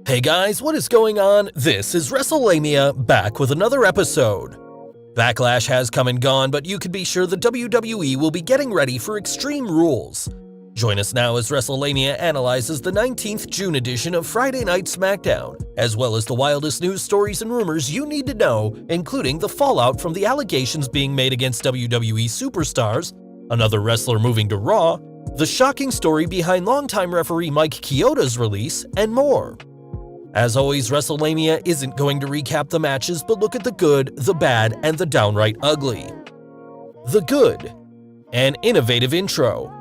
Hey guys, what is going on? This is Wrestlelamia, back with another episode. Backlash has come and gone, but you can be sure the WWE will be getting ready for Extreme Rules. Join us now as Wrestlelamia analyzes the 19th June edition of Friday Night Smackdown, as well as the wildest news stories and rumors you need to know, including the fallout from the allegations being made against WWE superstars, another wrestler moving to Raw, the shocking story behind longtime referee Mike Chioda's release, and more. As always, Wrestlelamia isn't going to recap the matches, but look at the good, the bad, and the downright ugly. The good. An innovative intro.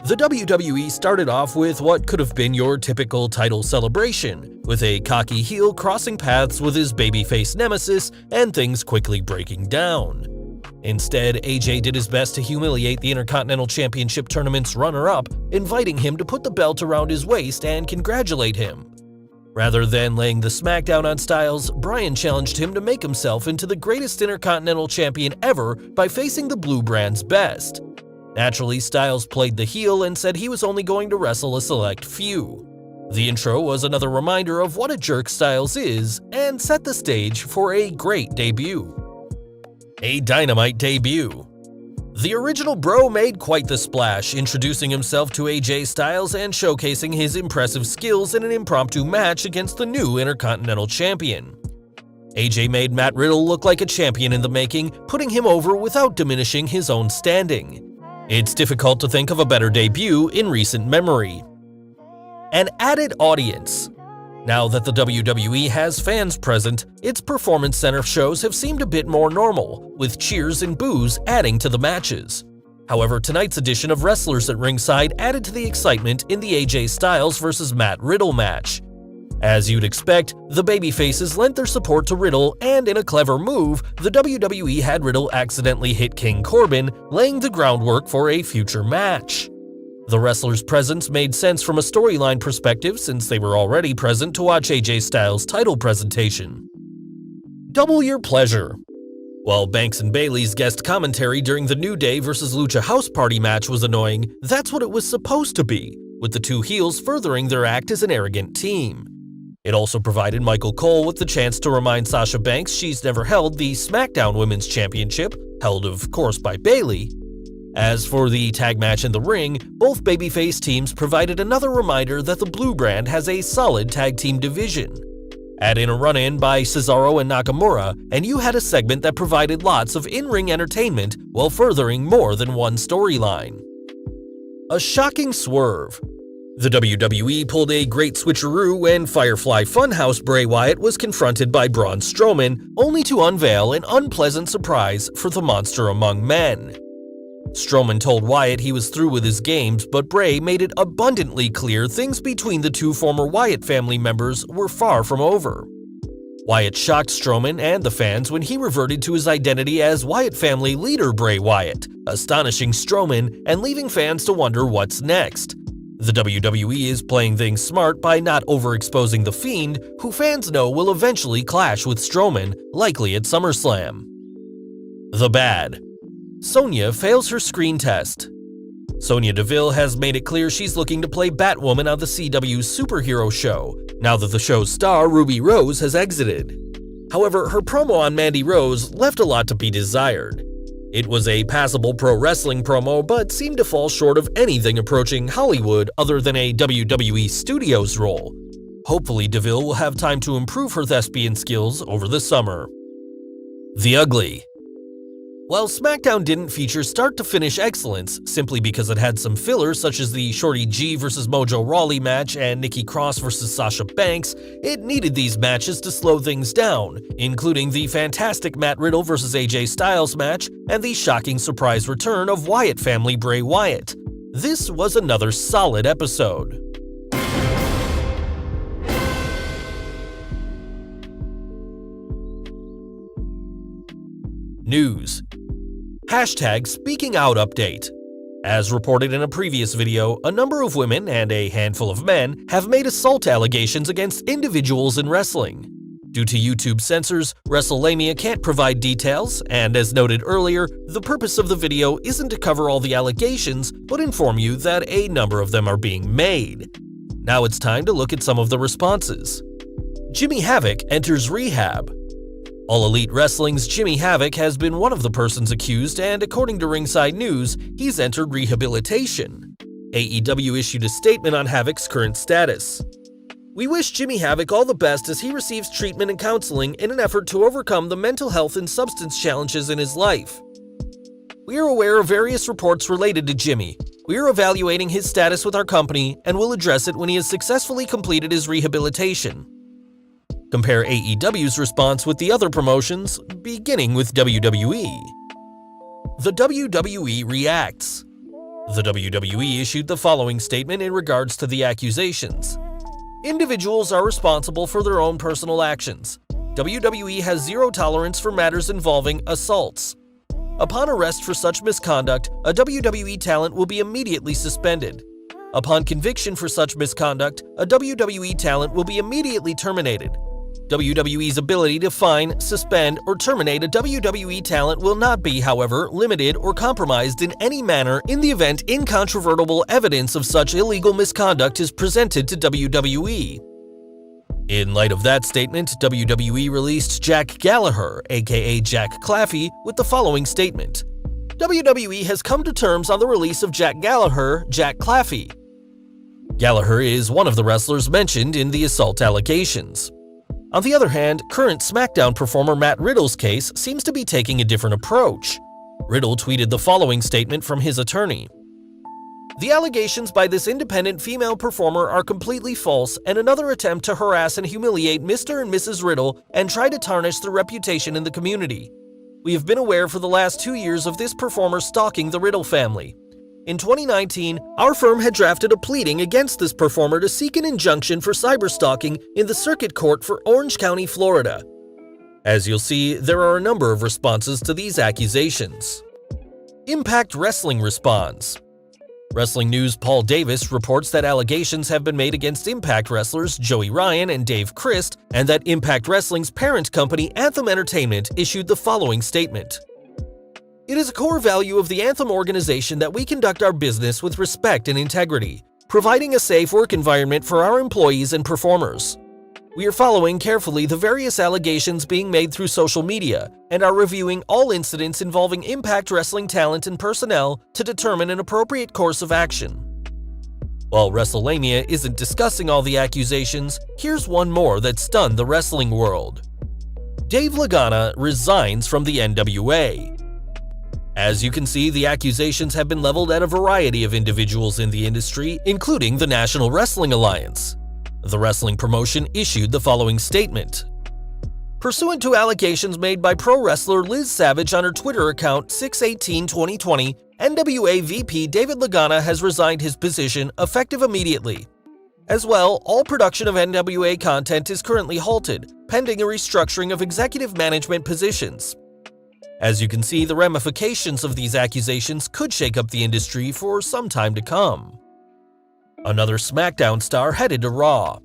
The WWE started off with what could have been your typical title celebration, with a cocky heel crossing paths with his babyface nemesis and things quickly breaking down. Instead, AJ did his best to humiliate the Intercontinental Championship Tournament's runner-up, inviting him to put the belt around his waist and congratulate him. Rather than laying the smackdown on Styles, Bryan challenged him to make himself into the greatest Intercontinental Champion ever by facing the Blue Brand's best. Naturally, Styles played the heel and said he was only going to wrestle a select few. The intro was another reminder of what a jerk Styles is, and set the stage for a great debut. A dynamite debut. The original Bro made quite the splash, introducing himself to AJ Styles and showcasing his impressive skills in an impromptu match against the new Intercontinental Champion. AJ made Matt Riddle look like a champion in the making, putting him over without diminishing his own standing. It's difficult to think of a better debut in recent memory. An added audience. Now that the WWE has fans present, its Performance Center shows have seemed a bit more normal, with cheers and boos adding to the matches. However, tonight's edition of Wrestlers at Ringside added to the excitement in the AJ Styles vs. Matt Riddle match. As you'd expect, the babyfaces lent their support to Riddle, and in a clever move, the WWE had Riddle accidentally hit King Corbin, laying the groundwork for a future match. The wrestlers' presence made sense from a storyline perspective since they were already present to watch AJ Styles' title presentation. Double your pleasure. While Banks and Bayley's guest commentary during the New Day vs. Lucha House Party match was annoying, that's what it was supposed to be, with the two heels furthering their act as an arrogant team. It also provided Michael Cole with the chance to remind Sasha Banks she's never held the SmackDown Women's Championship, held of course by Bayley. As for the tag match in the ring, both babyface teams provided another reminder that the Blue Brand has a solid tag team division. Add in a run-in by Cesaro and Nakamura, and you had a segment that provided lots of in-ring entertainment while furthering more than one storyline. A shocking swerve. The WWE pulled a great switcheroo when Firefly Funhouse Bray Wyatt was confronted by Braun Strowman, only to unveil an unpleasant surprise for the monster among men. Strowman told Wyatt he was through with his games, but Bray made it abundantly clear things between the two former Wyatt family members were far from over. Wyatt shocked Strowman and the fans when he reverted to his identity as Wyatt family leader Bray Wyatt, astonishing Strowman and leaving fans to wonder what's next. The WWE is playing things smart by not overexposing The Fiend, who fans know will eventually clash with Strowman, likely at SummerSlam. The bad. Sonya fails her screen test. Sonya Deville has made it clear she's looking to play Batwoman on the CW's superhero show, now that the show's star Ruby Rose has exited. However, her promo on Mandy Rose left a lot to be desired. It was a passable pro wrestling promo, but seemed to fall short of anything approaching Hollywood other than a WWE Studios role. Hopefully Deville will have time to improve her thespian skills over the summer. The ugly. While SmackDown didn't feature start-to-finish excellence, simply because it had some fillers such as the Shorty G vs. Mojo Rawley match and Nikki Cross vs. Sasha Banks, it needed these matches to slow things down, including the fantastic Matt Riddle vs. AJ Styles match and the shocking surprise return of Wyatt family Bray Wyatt. This was another solid episode. News. Hashtag Speaking Out update. As reported in a previous video, a number of women and a handful of men have made assault allegations against individuals in wrestling. Due to YouTube censors, Wrestlelamia can't provide details, and as noted earlier, the purpose of the video isn't to cover all the allegations, but inform you that a number of them are being made. Now it's time to look at some of the responses. Jimmy Havoc enters rehab. All Elite Wrestling's Jimmy Havoc has been one of the persons accused, and according to Ringside News, he's entered rehabilitation. AEW issued a statement on Havoc's current status. "We wish Jimmy Havoc all the best as he receives treatment and counseling in an effort to overcome the mental health and substance challenges in his life. We are aware of various reports related to Jimmy. We are evaluating his status with our company and will address it when he has successfully completed his rehabilitation." Compare AEW's response with the other promotions, beginning with WWE. The WWE Reacts. The WWE issued the following statement in regards to the accusations. "Individuals are responsible for their own personal actions. WWE has zero tolerance for matters involving assaults. Upon arrest for such misconduct, a WWE talent will be immediately suspended. Upon conviction for such misconduct, a WWE talent will be immediately terminated. WWE's ability to fine, suspend, or terminate a WWE talent will not be, however, limited or compromised in any manner in the event incontrovertible evidence of such illegal misconduct is presented to WWE." In light of that statement, WWE released Jack Gallagher, aka Jack Claffey, with the following statement. "WWE has come to terms on the release of Jack Gallagher, Jack Claffey." Gallagher is one of the wrestlers mentioned in the assault allegations. On the other hand, current Smackdown performer Matt Riddle's case seems to be taking a different approach. Riddle tweeted the following statement from his attorney. "The allegations by this independent female performer are completely false and another attempt to harass and humiliate Mr. and Mrs. Riddle and try to tarnish their reputation in the community. We have been aware for the last 2 years of this performer stalking the Riddle family. In 2019, our firm had drafted a pleading against this performer to seek an injunction for cyberstalking in the Circuit Court for Orange County, Florida." As you'll see, there are a number of responses to these accusations. Impact Wrestling responds. Wrestling News' Paul Davis reports that allegations have been made against Impact wrestlers Joey Ryan and Dave Christ, and that Impact Wrestling's parent company Anthem Entertainment issued the following statement. "It is a core value of the Anthem organization that we conduct our business with respect and integrity, providing a safe work environment for our employees and performers. We are following carefully the various allegations being made through social media and are reviewing all incidents involving Impact Wrestling talent and personnel to determine an appropriate course of action." While Wrestlelamia isn't discussing all the accusations, here's one more that stunned the wrestling world. Dave Lagana resigns from the NWA. As you can see, the accusations have been leveled at a variety of individuals in the industry, including the National Wrestling Alliance. The wrestling promotion issued the following statement. "Pursuant to allegations made by pro wrestler Liz Savage on her Twitter account 6/18/2020, NWA VP David Lagana has resigned his position effective immediately. As well, all production of NWA content is currently halted, pending a restructuring of executive management positions." As you can see, the ramifications of these accusations could shake up the industry for some time to come. Another Smackdown star headed to Raw.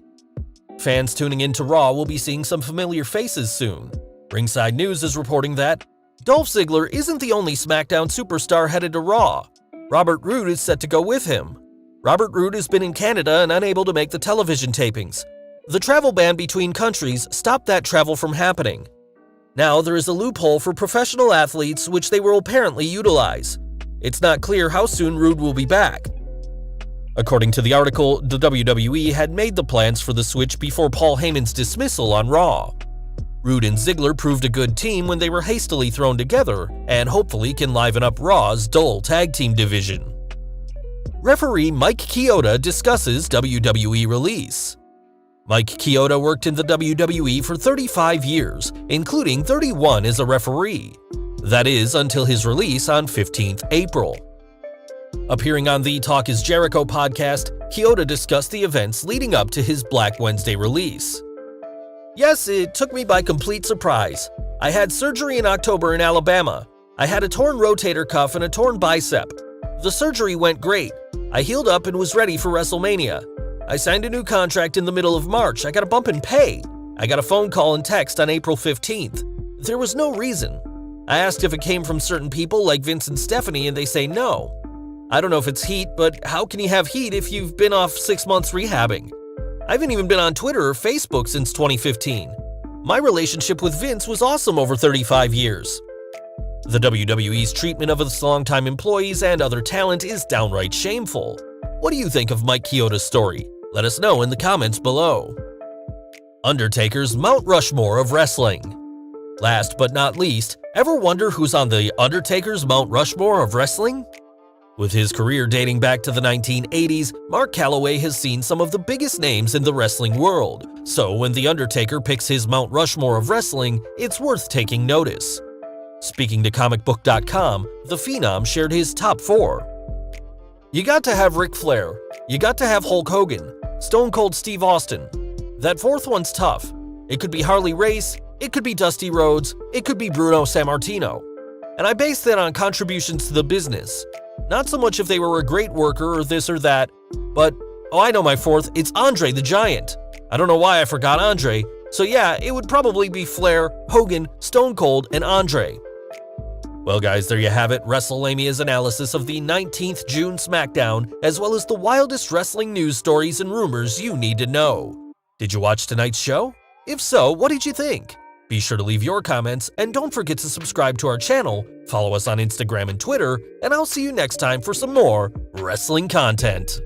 Fans tuning into Raw will be seeing some familiar faces soon. Ringside News is reporting that Dolph Ziggler isn't the only Smackdown superstar headed to Raw. Robert Roode is set to go with him. Robert Roode has been in Canada and unable to make the television tapings. The travel ban between countries stopped that travel from happening. Now there is a loophole for professional athletes which they will apparently utilize. It's not clear how soon Roode will be back. According to the article, the WWE had made the plans for the switch before Paul Heyman's dismissal on Raw. Roode and Ziggler proved a good team when they were hastily thrown together, and hopefully can liven up Raw's dull tag team division. Referee Mike Chioda discusses WWE release. Mike Chioda worked in the WWE for 35 years, including 31 as a referee. That is, until his release on 15th April. Appearing on the Talk is Jericho podcast, Chioda discussed the events leading up to his Black Wednesday release. "Yes, it took me by complete surprise. I had surgery in October in Alabama. I had a torn rotator cuff and a torn bicep. The surgery went great. I healed up and was ready for WrestleMania. I signed a new contract in the middle of March. I got a bump in pay. I got a phone call and text on April 15th. There was no reason. I asked if it came from certain people like Vince and Stephanie and they say no. I don't know if it's heat, but how can you have heat if you've been off 6 months rehabbing? I haven't even been on Twitter or Facebook since 2015. My relationship with Vince was awesome over 35 years. The WWE's treatment of its longtime employees and other talent is downright shameful. What do you think of Mike Chioda's story? Let us know in the comments below. Undertaker's Mount Rushmore of Wrestling. Last but not least, ever wonder who's on the Undertaker's Mount Rushmore of Wrestling? With his career dating back to the 1980s, Mark Calaway has seen some of the biggest names in the wrestling world, so when The Undertaker picks his Mount Rushmore of Wrestling, it's worth taking notice. Speaking to comicbook.com, the Phenom shared his top 4. You got to have Ric Flair, you got to have Hulk Hogan, Stone Cold Steve Austin. That 4th one's tough. It could be Harley Race, it could be Dusty Rhodes, it could be Bruno Sammartino. And I base that on contributions to the business. Not so much if they were a great worker or this or that, but, oh, I know my 4th, it's Andre the Giant. I don't know why I forgot Andre, so yeah, it would probably be Flair, Hogan, Stone Cold, and Andre. Well guys, there you have it, Wrestleamia's analysis of the 19th June Smackdown, as well as the wildest wrestling news stories and rumors you need to know. Did you watch tonight's show? If so, what did you think? Be sure to leave your comments, and don't forget to subscribe to our channel, follow us on Instagram and Twitter, and I'll see you next time for some more wrestling content.